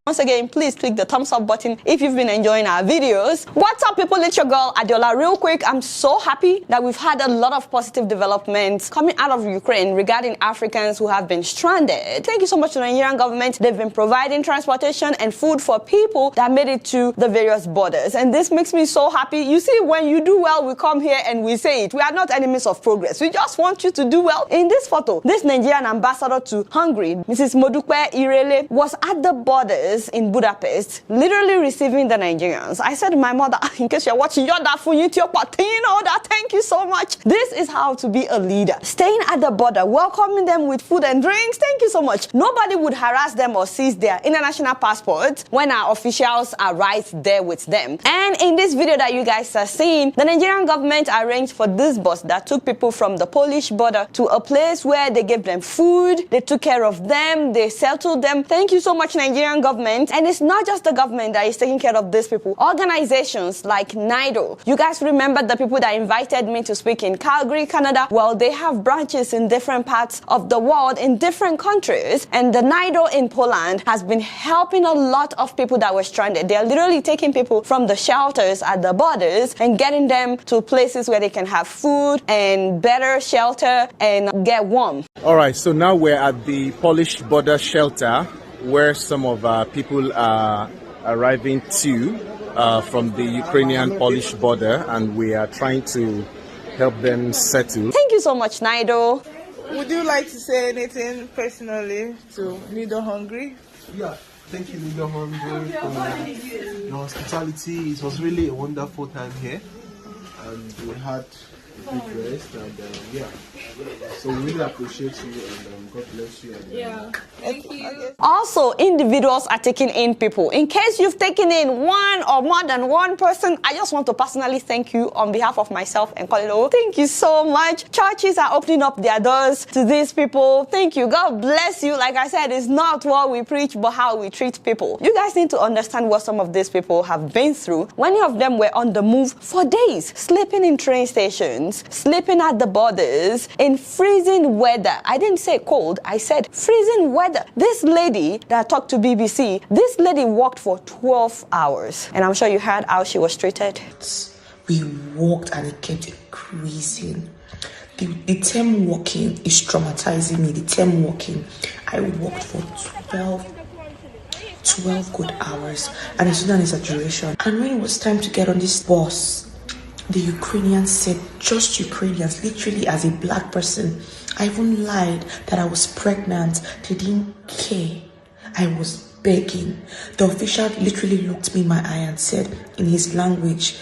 Once again, please click the thumbs up button if you've been enjoying our videos. What's up, people? It's your girl Adiola. Real quick, I'm so happy that we've had a lot of positive developments coming out of Ukraine regarding Africans who have been stranded. Thank you so much to the Nigerian government. They've been providing transportation and food for people that made it to the various borders, and this makes me so happy. You see, when you do well, we come here and we say it. We are not enemies of progress. We just want you to do well. In this photo, this Nigerian ambassador to Hungary, Mrs. Modupe Irele, was at the borders in Budapest, literally receiving the Nigerians. I said to my mother, in case you're watching, thank you so much. This is how to be a leader. Staying at the border, welcoming them with food and drinks. Thank you so much. Nobody would harass them or seize their international passports when our officials are right there with them. And in this video that you guys are seeing, the Nigerian government arranged for this bus that took people from the Polish border to a place where they gave them food, they took care of them, they settled them. Thank you so much, Nigerian government. And it's not just the government that is taking care of these people. Organizations like NIDO. You guys remember the people that invited me to speak in Calgary, Canada? Well, they have branches in different parts of the world, in different countries. And the NIDO in Poland has been helping a lot of people that were stranded. They are literally taking people from the shelters at the borders and getting them to places where they can have food and better shelter and get warm. All right, so now we're at the Polish border shelter where some of our people are arriving to from the Ukrainian-Polish border, and we are trying to help them settle. Thank you so much, Nido. Would you like to say anything personally to Nido Hungary? Yeah, thank you, Nido Hungary, for your hospitality. It was really a wonderful time here, and we had a good rest, and yeah, so we really appreciate you, and God bless you. And, Thank you. Also, individuals are taking in people. In case you've taken in one or more than one person, I just want to personally thank you on behalf of myself and Kolilo. Thank you so much. Churches are opening up their doors to these people. Thank you. God bless you. Like I said, it's not what we preach, but how we treat people. You guys need to understand what some of these people have been through. Many of them were on the move for days, sleeping in train stations, sleeping at the borders, in freezing weather. I didn't say cold, I said freezing weather. This lady that talked to BBC, this lady walked for 12 hours. And I'm sure you heard how she was treated. We walked and it kept increasing. The term walking is traumatizing me. The term walking, I walked for 12 good hours, and it's not an exaggeration. And when it was time to get on this bus, the Ukrainians said, just Ukrainians, literally as a black person. I even lied that I was pregnant. They didn't care. I was begging. The official literally looked me in my eye and said in his language,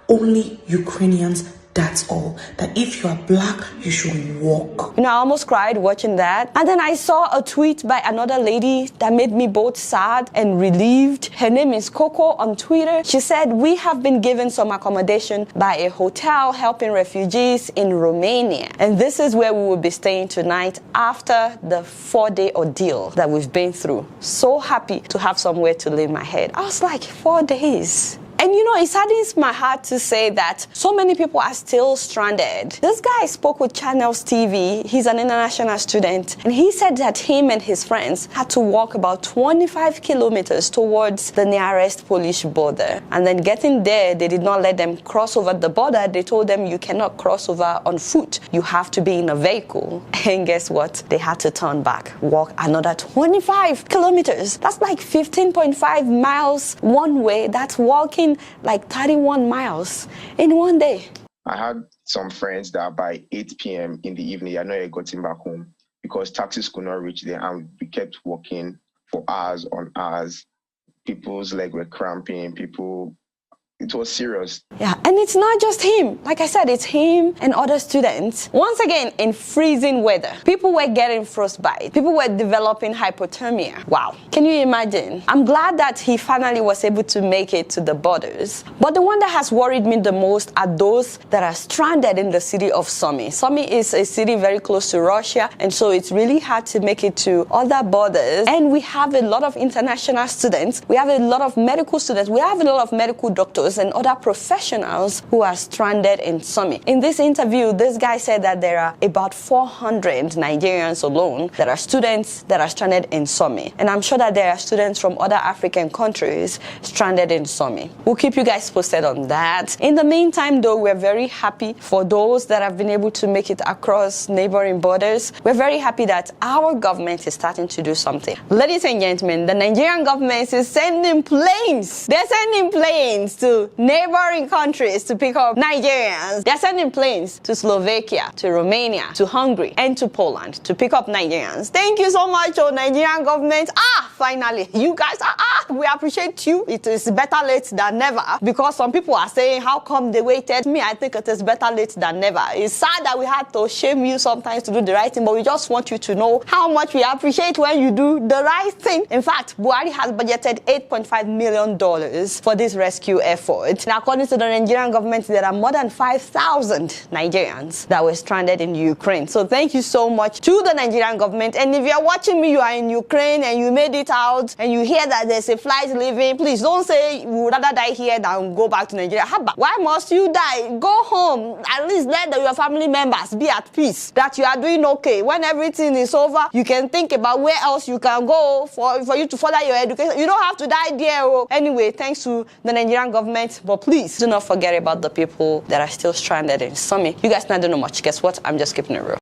only Ukrainians, that's all. That if you are black, you should walk. You know, I almost cried watching that. And then I saw a tweet by another lady that made me both sad and relieved. Her name is Coco on Twitter. She said, we have been given some accommodation by a hotel helping refugees in Romania. And this is where we will be staying tonight after the 4-day ordeal that we've been through. So happy to have somewhere to lay my head. I was like, 4 days. And you know, it saddens my heart to say that so many people are still stranded. This guy spoke with Channels TV. He's an international student. And he said that him and his friends had to walk about 25 kilometers towards the nearest Polish border. And then getting there, they did not let them cross over the border. They told them you cannot cross over on foot. You have to be in a vehicle. And guess what? They had to turn back, walk another 25 kilometers. That's like 15.5 miles one way. That's walking like 31 miles in one day. I had some friends that by 8 p.m. in the evening, I know I got him back home because taxis could not reach there, and we kept walking for hours on hours. People's legs were cramping, it was serious. Yeah, and it's not just him. Like I said, it's him and other students. Once again, in freezing weather, people were getting frostbite. People were developing hypothermia. Wow. Can you imagine? I'm glad that he finally was able to make it to the borders. But the one that has worried me the most are those that are stranded in the city of Sumy. Sumy is a city very close to Russia, and so it's really hard to make it to other borders. And we have a lot of international students. We have a lot of medical students. We have a lot of medical doctors NGOs and other professionals who are stranded in Sumy. In this interview, this guy said that there are about 400 Nigerians alone that are students that are stranded in Sumy. And I'm sure that there are students from other African countries stranded in Sumy. We'll keep you guys posted on that. In the meantime, though, we're very happy for those that have been able to make it across neighboring borders. We're very happy that our government is starting to do something. Ladies and gentlemen, the Nigerian government is sending planes. They're sending planes to neighboring countries to pick up Nigerians. They're sending planes to Slovakia, to Romania, to Hungary, and to Poland to pick up Nigerians. Thank you so much, oh Nigerian government. Finally, you guys, we appreciate you. It is better late than never, because some people are saying, how come they waited? Me, I think it is better late than never. It's sad that we had to shame you sometimes to do the right thing, but we just want you to know how much we appreciate when you do the right thing. In fact, Buhari has budgeted $8.5 million for this rescue effort. And according to the Nigerian government, there are more than 5,000 Nigerians that were stranded in Ukraine. So thank you so much to the Nigerian government. And if you're watching me, you are in Ukraine and you made it out and you hear that there's a flight leaving, please don't say we would rather die here than go back to Nigeria. Why must you die? Go home. At least let your family members be at peace that you are doing okay. When everything is over, you can think about where else you can go for you to further your education. You don't have to die there. Anyway, thanks to the Nigerian government, but please do not forget about the people that are still stranded in Sumy. You guys not do know much. Guess what? I'm just keeping it real.